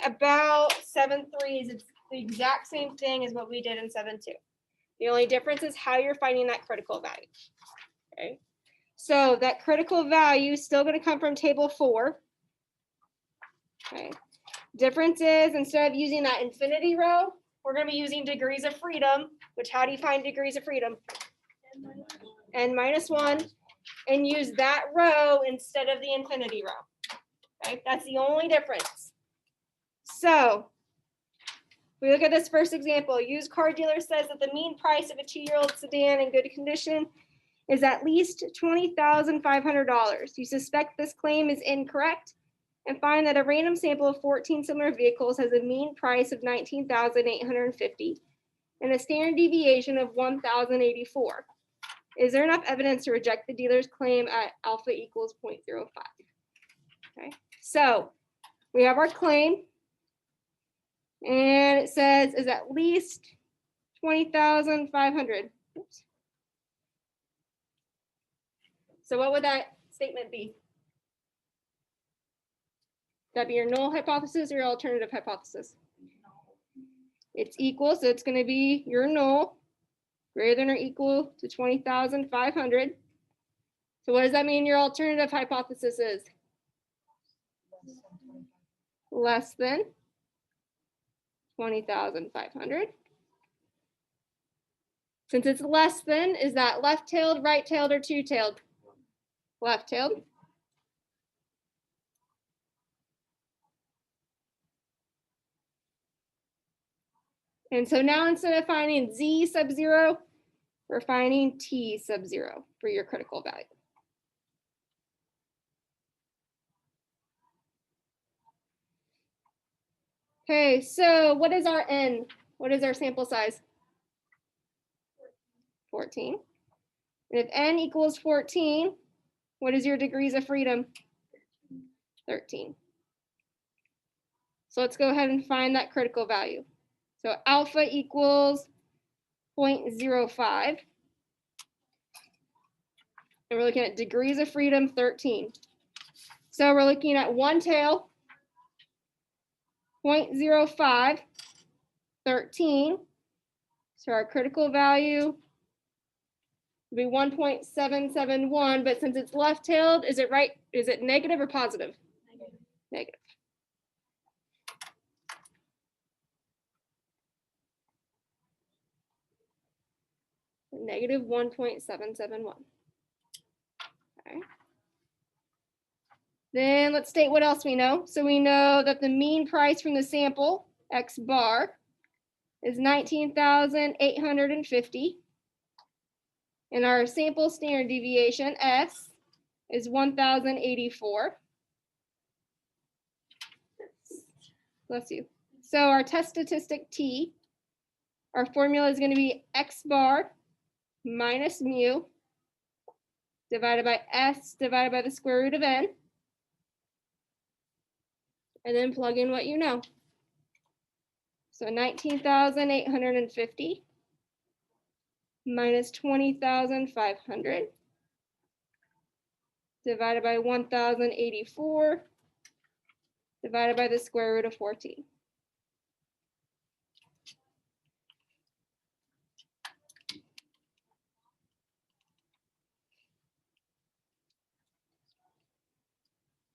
about 7.3 is it's the exact same thing as what we did in 7.2. The only difference is how you're finding that critical value. Okay. So that critical value is still going to come from table 4. Okay. Difference is instead of using that infinity row, we're going to be using degrees of freedom, which how do you find degrees of freedom? n-1, and use that row instead of the infinity row. Okay, that's the only difference. So we look at this first example. Used car dealer says that the mean price of a 2-year-old sedan in good condition is at least $20,500. You suspect this claim is incorrect and find that a random sample of 14 similar vehicles has a mean price of $19,850 and a standard deviation of 1,084. Is there enough evidence to reject the dealer's claim at alpha equals 0.05? Okay, so we have our claim, and it says is at least 20,500. Oops. So what would that statement be? That'd be your null hypothesis or your alternative hypothesis? It's equal, so it's going to be your null, greater than or equal to 20,500. So what does that mean your alternative hypothesis is? Less than 20,500. Since it's less than, is that left-tailed, right-tailed, or two-tailed? Left-tailed. And so now instead of finding z sub 0, we're finding t sub 0 for your critical value. Okay, so what is our n? What is our sample size? 14. And if n equals 14, what is your degrees of freedom? 13. So let's go ahead and find that critical value. So alpha equals 0.05. And we're looking at degrees of freedom 13. So we're looking at one tail, 0.05, 13. So our critical value would be 1.771, but since it's left-tailed, is it right? Is it negative or positive? Negative. Negative. Negative 1.771. Okay. Then let's state what else we know. So we know that the mean price from the sample, X bar, is 19,850. And our sample standard deviation, S, is 1,084. Bless you. So our test statistic, T, our formula is going to be X bar minus mu divided by S divided by the square root of N. And then plug in what you know. So 19,850 minus 20,500 divided by 1,084 divided by the square root of 14.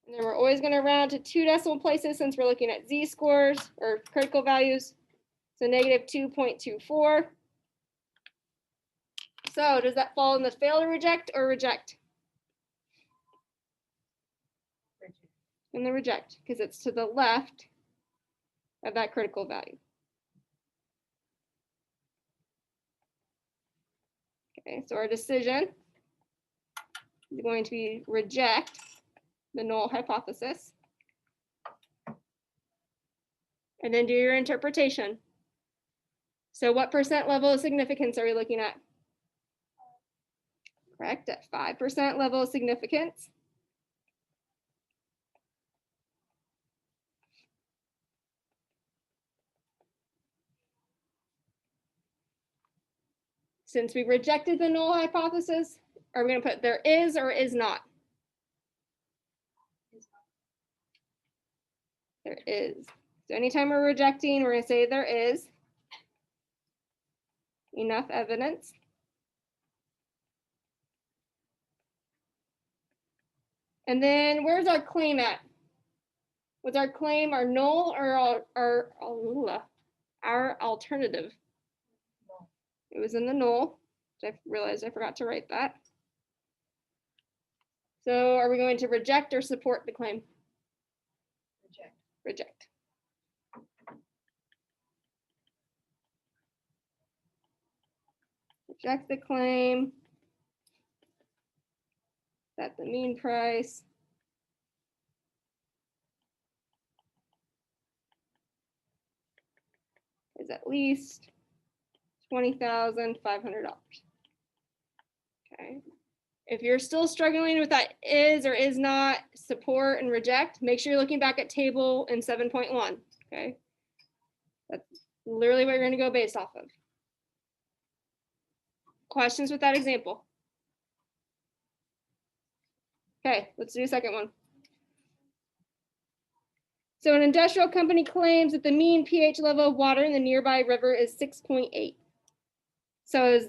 And then we're always going to round to 2 decimal places since we're looking at z-scores or critical values. So negative 2.24. So does that fall in the fail to reject or reject? In the reject, because it's to the left of that critical value. Okay, so our decision is going to be reject the null hypothesis. And then do your interpretation. So what percent level of significance are we looking at? Correct, at 5% level of significance. Since we rejected the null hypothesis, are we going to put there is or is not? There is. So anytime we're rejecting, we're going to say there is enough evidence. And then where's our claim at? Was our claim our null or our alternative? It was in the null. I realized I forgot to write that. So are we going to reject or support the claim? Reject. Reject. Reject the claim that the mean price is at least $20,500. Okay. If you're still struggling with that is or is not support and reject, make sure you're looking back at table in 7.1. Okay. That's literally what you're going to go based off of. Questions with that example? Okay, let's do a second one. So an industrial company claims that the mean pH level of water in the nearby river is 6.8. So is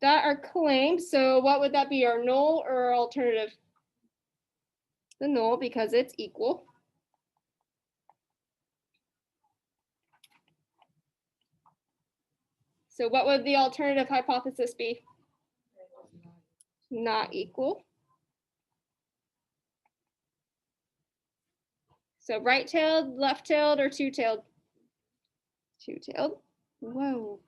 that our claim? So what would that be, our null or our alternative? The null, because it's equal. So what would the alternative hypothesis be? Not equal. So right-tailed, left-tailed, or two-tailed? Two-tailed. Whoa.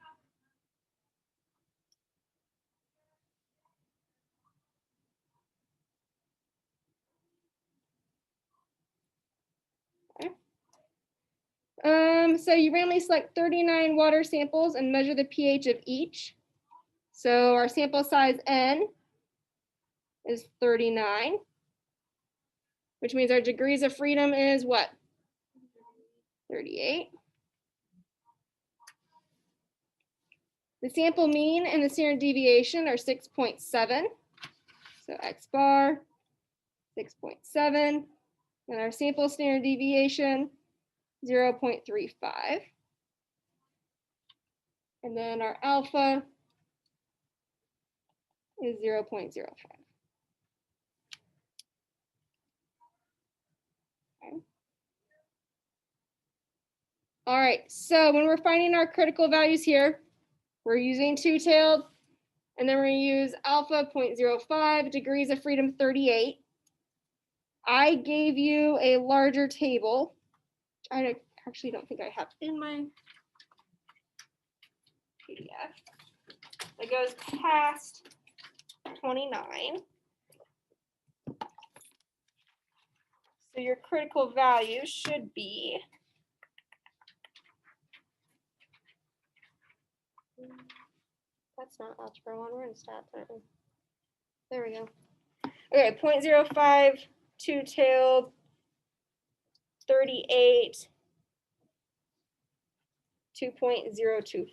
Okay. So you randomly select 39 water samples and measure the pH of each. So our sample size N is 39, which means our degrees of freedom is what? 38. The sample mean and the standard deviation are 6.7. So X bar, 6.7. And our sample standard deviation, 0.35. And then our alpha is 0.05. Okay. All right, so when we're finding our critical values here, we're using two-tailed, and then we're going to use alpha 0.05, degrees of freedom 38. I gave you a larger table. I actually don't think I have in my PDF. It goes past 29. So your critical value should be that's not algebra 1, we're in stats, aren't we? There we go. Okay, 0.05, two-tailed, 38, 2.024.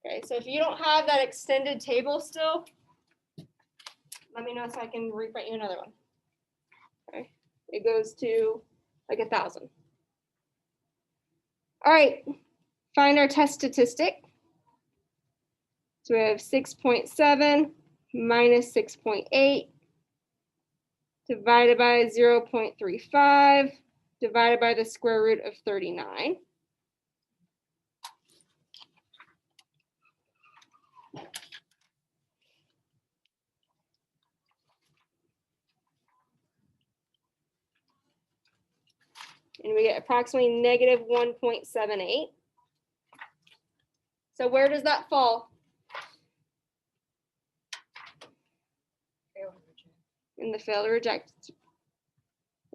Okay, so if you don't have that extended table still, let me know so I can reprint you another one. Okay, it goes to like 1,000. All right, find our test statistic. So we have 6.7 minus 6.8 divided by 0.35 divided by the square root of 39. And we get approximately negative 1.78. So where does that fall? In the fail to reject.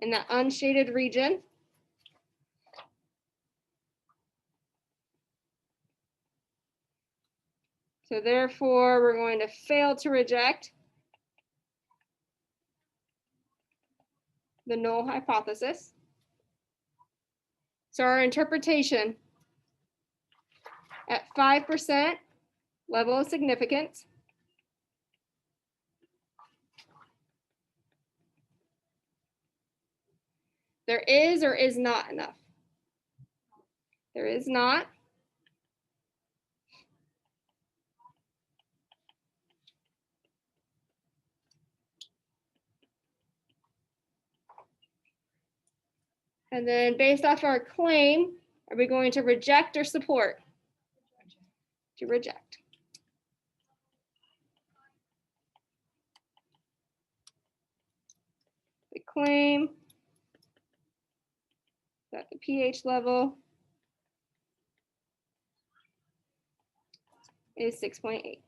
In that unshaded region. So therefore, we're going to fail to reject the null hypothesis. So our interpretation at 5% level of significance There is or is not enough? There is not. And then based off our claim, are we going to reject or support? To reject. The claim that the pH level is 6.8.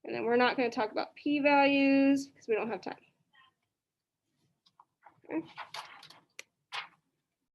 And then we're not going to talk about p-values because we don't have time. Okay.